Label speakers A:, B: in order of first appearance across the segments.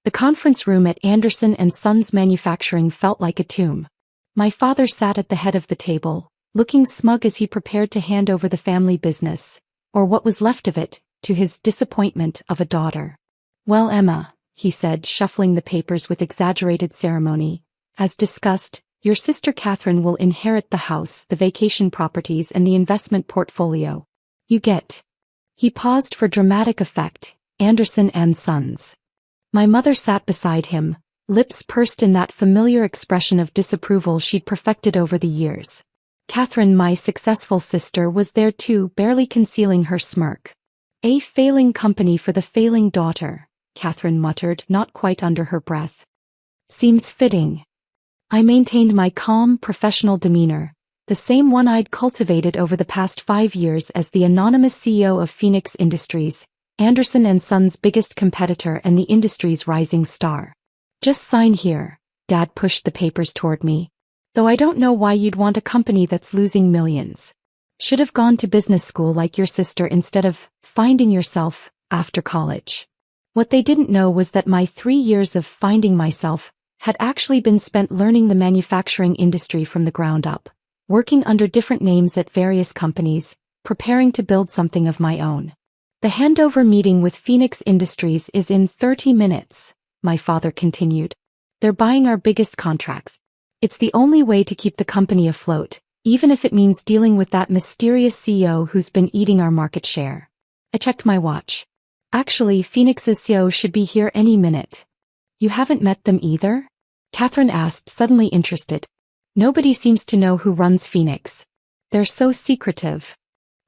A: The conference room at Anderson and Sons Manufacturing felt like a tomb. My father sat at the head of the table, looking smug as he prepared to hand over the family business, or what was left of it, to his disappointment of a daughter. "Well, Emma," he said, shuffling the papers with exaggerated ceremony, "as discussed, your sister Catherine will inherit the house, the vacation properties and the investment portfolio. You get." He paused for dramatic effect, Anderson and Sons. My mother sat beside him, lips pursed in that familiar expression of disapproval she'd perfected over the years. Catherine, my successful sister, was there too, barely concealing her smirk. "A failing company for the failing daughter," Catherine muttered, not quite under her breath. "Seems fitting." I maintained my calm, professional demeanor, the same one I'd cultivated over the past 5 years as the anonymous CEO of Phoenix Industries, Anderson and Sons' biggest competitor and the industry's rising star. "Just sign here." Dad pushed the papers toward me. "Though I don't know why you'd want a company that's losing millions. Should have gone to business school like your sister instead of finding yourself after college." What they didn't know was that my 3 years of finding myself had actually been spent learning the manufacturing industry from the ground up, working under different names at various companies, preparing to build something of my own. "The handover meeting with Phoenix Industries is in 30 minutes, my father continued. "They're buying our biggest contracts. It's the only way to keep the company afloat, even if it means dealing with that mysterious CEO who's been eating our market share." I checked my watch. "Actually, Phoenix's CEO should be here any minute." "You haven't met them either?" Catherine asked, suddenly interested. "Nobody seems to know who runs Phoenix. They're so secretive."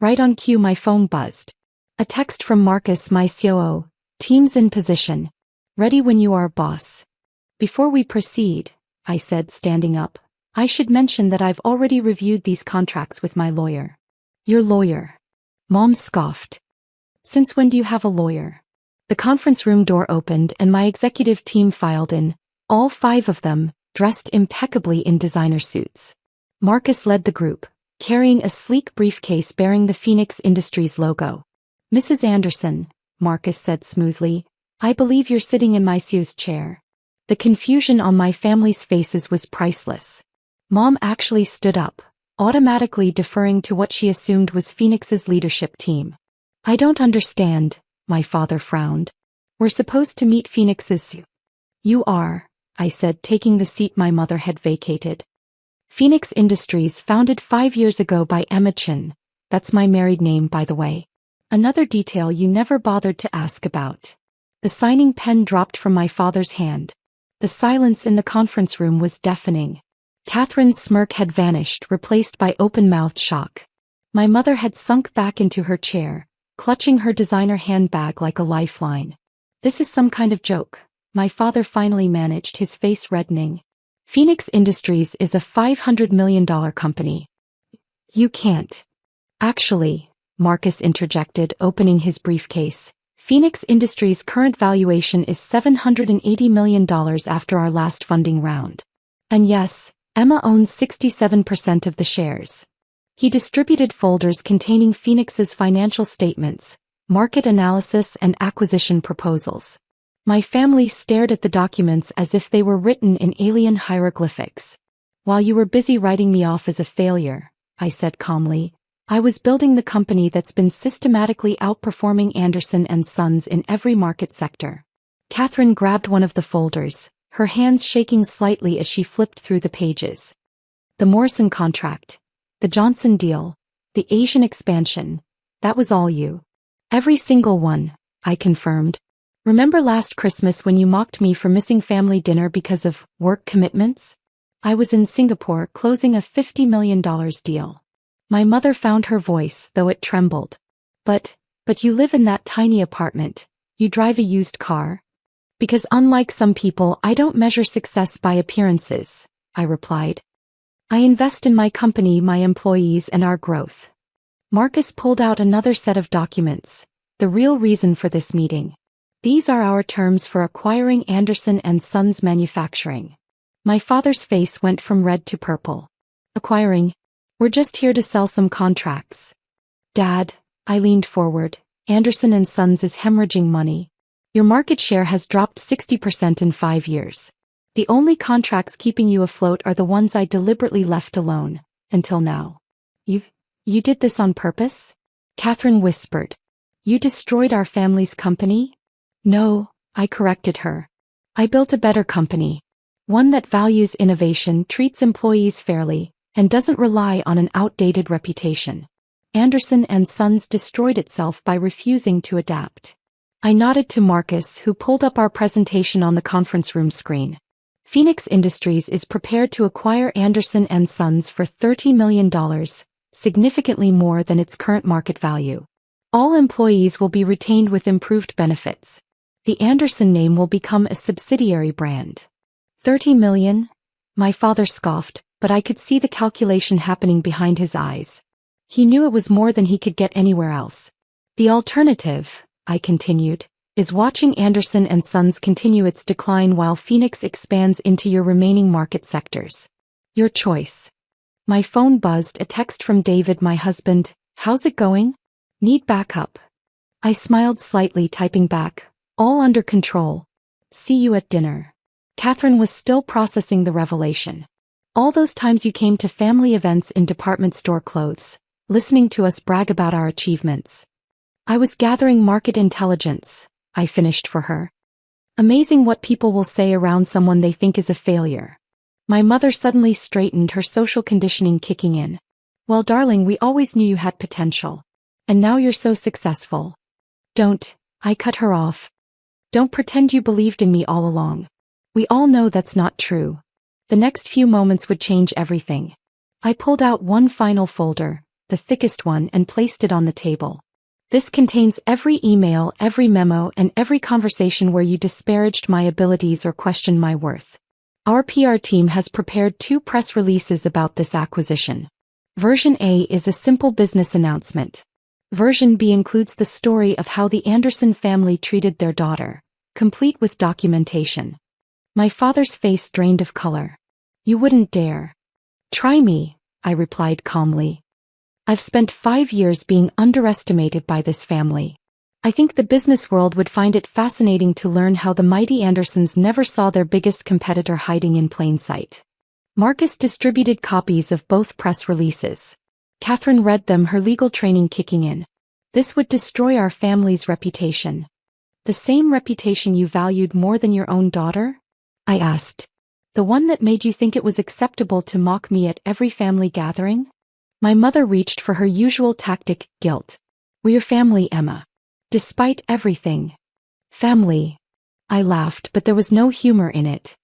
A: Right on cue, my phone buzzed. A text from Marcus, my COO. "Team's in position. Ready when you are, boss." "Before we proceed," I said, standing up, "I should mention that I've already reviewed these contracts with my lawyer." "Your lawyer?" Mom scoffed. "Since when do you have a lawyer?" The conference room door opened and my executive team filed in, all 5 of them, dressed impeccably in designer suits. Marcus led the group, carrying a sleek briefcase bearing the Phoenix Industries logo. "Mrs. Anderson," Marcus said smoothly, "I believe you're sitting in my CEO's chair." The confusion on my family's faces was priceless. Mom actually stood up, automatically deferring to what she assumed was Phoenix's leadership team. "I don't understand," my father frowned. "We're supposed to meet Phoenix's CEO." "You are," I said, taking the seat my mother had vacated. "Phoenix Industries, founded 5 years ago by Emma Chin. That's my married name, by the way. Another detail you never bothered to ask about." The signing pen dropped from my father's hand. The silence in the conference room was deafening. Catherine's smirk had vanished, replaced by open-mouthed shock. My mother had sunk back into her chair, clutching her designer handbag like a lifeline. "This is some kind of joke," my father finally managed, his face reddening. "Phoenix Industries is a $500 million company. You can't." "Actually," Marcus interjected, opening his briefcase, "Phoenix Industries' current valuation is $780 million after our last funding round. And yes, Emma owns 67% of the shares." He distributed folders containing Phoenix's financial statements, market analysis and acquisition proposals. My family stared at the documents as if they were written in alien hieroglyphics. "While you were busy writing me off as a failure," I said calmly, "I was building the company that's been systematically outperforming Anderson and Sons in every market sector." Catherine grabbed one of the folders, her hands shaking slightly as she flipped through the pages. "The Morrison contract, the Johnson deal, the Asian expansion, that was all you." "Every single one," I confirmed. "Remember last Christmas when you mocked me for missing family dinner because of work commitments? I was in Singapore closing a $50 million deal." My mother found her voice, though it trembled. But you live in that tiny apartment. You drive a used car?" "Because unlike some people, I don't measure success by appearances," I replied. "I invest in my company, my employees, and our growth." Marcus pulled out another set of documents, the real reason for this meeting. "These are our terms for acquiring Anderson and Sons Manufacturing." My father's face went from red to purple. "Acquiring? We're just here to sell some contracts." "Dad," I leaned forward, "Anderson and Sons is hemorrhaging money." Your market share has dropped 60% in 5 years. The only contracts keeping you afloat are the ones I deliberately left alone, until now. You did this on purpose? Catherine whispered. You destroyed our family's company? No, I corrected her. I built a better company. One that values innovation, treats employees fairly, and doesn't rely on an outdated reputation. Anderson and Sons destroyed itself by refusing to adapt. I nodded to Marcus, who pulled up our presentation on the conference room screen. Phoenix Industries is prepared to acquire Anderson and Sons for $30 million, significantly more than its current market value. All employees will be retained with improved benefits. The Anderson name will become a subsidiary brand. 30 million? My father scoffed, but I could see the calculation happening behind his eyes. He knew it was more than he could get anywhere else. The alternative, I continued, is watching Anderson and Sons continue its decline while Phoenix expands into your remaining market sectors. Your choice. My phone buzzed, a text from David, my husband. How's it going? Need backup. I smiled slightly, typing back, all under control. See you at dinner. Catherine was still processing the revelation. All those times you came to family events in department store clothes, listening to us brag about our achievements. I was gathering market intelligence, I finished for her. Amazing what people will say around someone they think is a failure. My mother suddenly straightened, her social conditioning kicking in. Well, darling, we always knew you had potential. And now you're so successful. Don't, I cut her off. Don't pretend you believed in me all along. We all know that's not true. The next few moments would change everything. I pulled out one final folder, the thickest one, and placed it on the table. This contains every email, every memo, and every conversation where you disparaged my abilities or questioned my worth. Our PR team has prepared 2 press releases about this acquisition. Version A is a simple business announcement. Version B includes the story of how the Anderson family treated their daughter, complete with documentation. My father's face drained of color. You wouldn't dare. Try me, I replied calmly. I've spent 5 years being underestimated by this family. I think the business world would find it fascinating to learn how the mighty Andersons never saw their biggest competitor hiding in plain sight. Marcus distributed copies of both press releases. Catherine read them, her legal training kicking in. This would destroy our family's reputation. The same reputation you valued more than your own daughter? I asked. The one that made you think it was acceptable to mock me at every family gathering? My mother reached for her usual tactic, guilt. We're your family, Emma. Despite everything. Family. I laughed, but there was no humor in it.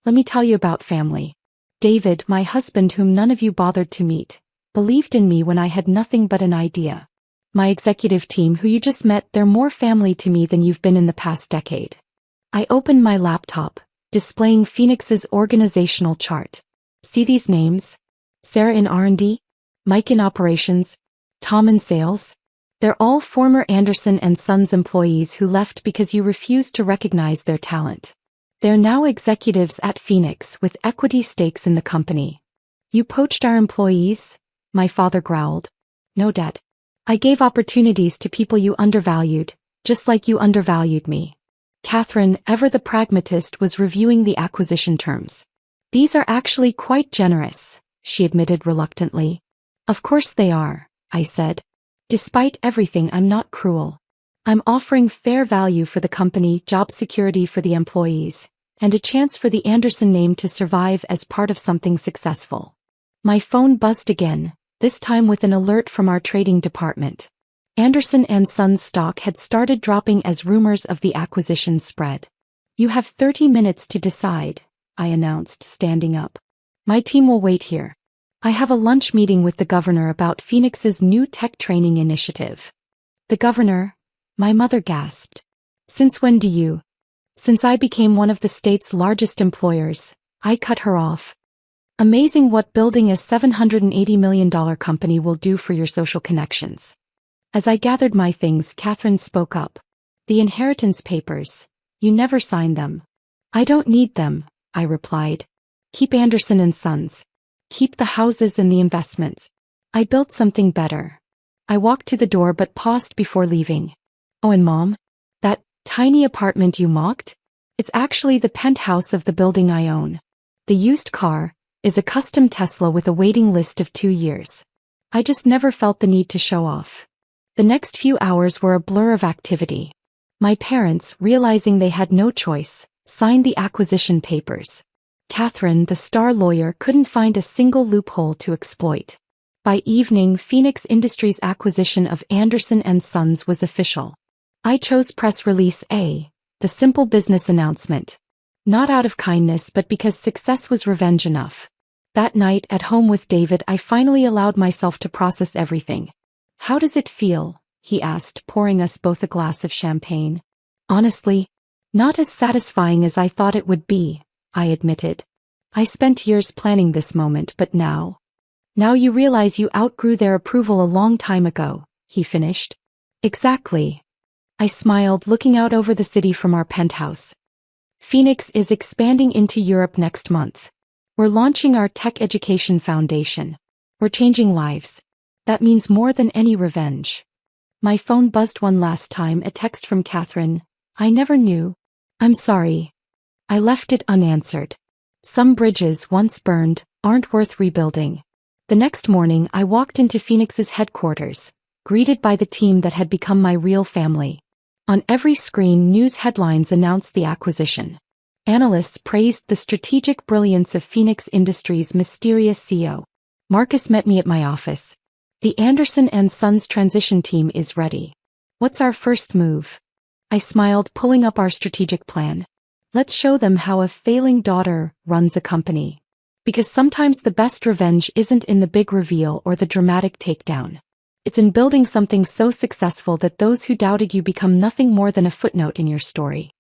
A: Let me tell you about family. David, my husband, whom none of you bothered to meet, believed in me when I had nothing but an idea. My executive team, who you just met, they're more family to me than you've been in the past decade. I opened my laptop, displaying Phoenix's organizational chart. See these names? Sarah in R&D? Mike in operations? Tom in sales? They're all former Anderson and Sons employees who left because you refused to recognize their talent. They're now executives at Phoenix with equity stakes in the company. You poached our employees? My father growled. No, Dad. I gave opportunities to people you undervalued, just like you undervalued me. Catherine, ever the pragmatist, was reviewing the acquisition terms. These are actually quite generous, she admitted reluctantly. Of course they are, I said. Despite everything, I'm not cruel. I'm offering fair value for the company, job security for the employees, and a chance for the Anderson name to survive as part of something successful. My phone buzzed again, this time with an alert from our trading department. Anderson and Sons stock had started dropping as rumors of the acquisition spread. You have 30 minutes to decide, I announced, standing up. My team will wait here. I have a lunch meeting with the governor about Phoenix's new tech training initiative. The governor? My mother gasped. Since when do you? Since I became one of the state's largest employers, I cut her off. Amazing what building a $780 million company will do for your social connections. As I gathered my things, Catherine spoke up. The inheritance papers. You never signed them. I don't need them, I replied. Keep Anderson and Sons. Keep the houses and the investments. I built something better. I walked to the door but paused before leaving. Oh, and Mom? Tiny apartment you mocked? It's actually the penthouse of the building I own. The used car is a custom Tesla with a waiting list of 2 years. I just never felt the need to show off. The next few hours were a blur of activity. My parents, realizing they had no choice, signed the acquisition papers. Catherine, the star lawyer, couldn't find a single loophole to exploit. By evening, Phoenix Industries' acquisition of Anderson and Sons was official. I chose press release A, the simple business announcement. Not out of kindness but because success was revenge enough. That night, at home with David, I finally allowed myself to process everything. "How does it feel?" he asked, pouring us both a glass of champagne. "Honestly, not as satisfying as I thought it would be," I admitted. "I spent years planning this moment, but now you realize you outgrew their approval a long time ago," he finished. "Exactly." I smiled, looking out over the city from our penthouse. Phoenix is expanding into Europe next month. We're launching our tech education foundation. We're changing lives. That means more than any revenge. My phone buzzed one last time, a text from Catherine. "I never knew. I'm sorry. I left it unanswered. Some bridges once burned aren't worth rebuilding." The next morning, I walked into Phoenix's headquarters, greeted by the team that had become my real family. On every screen, news headlines announced the acquisition. Analysts praised the strategic brilliance of Phoenix Industries' mysterious CEO. Marcus met me at my office. "The Anderson and Sons transition team is ready. What's our first move?" I smiled, pulling up our strategic plan. "Let's show them how a failing daughter runs a company. Because sometimes the best revenge isn't in the big reveal or the dramatic takedown. It's in building something so successful that those who doubted you become nothing more than a footnote in your story."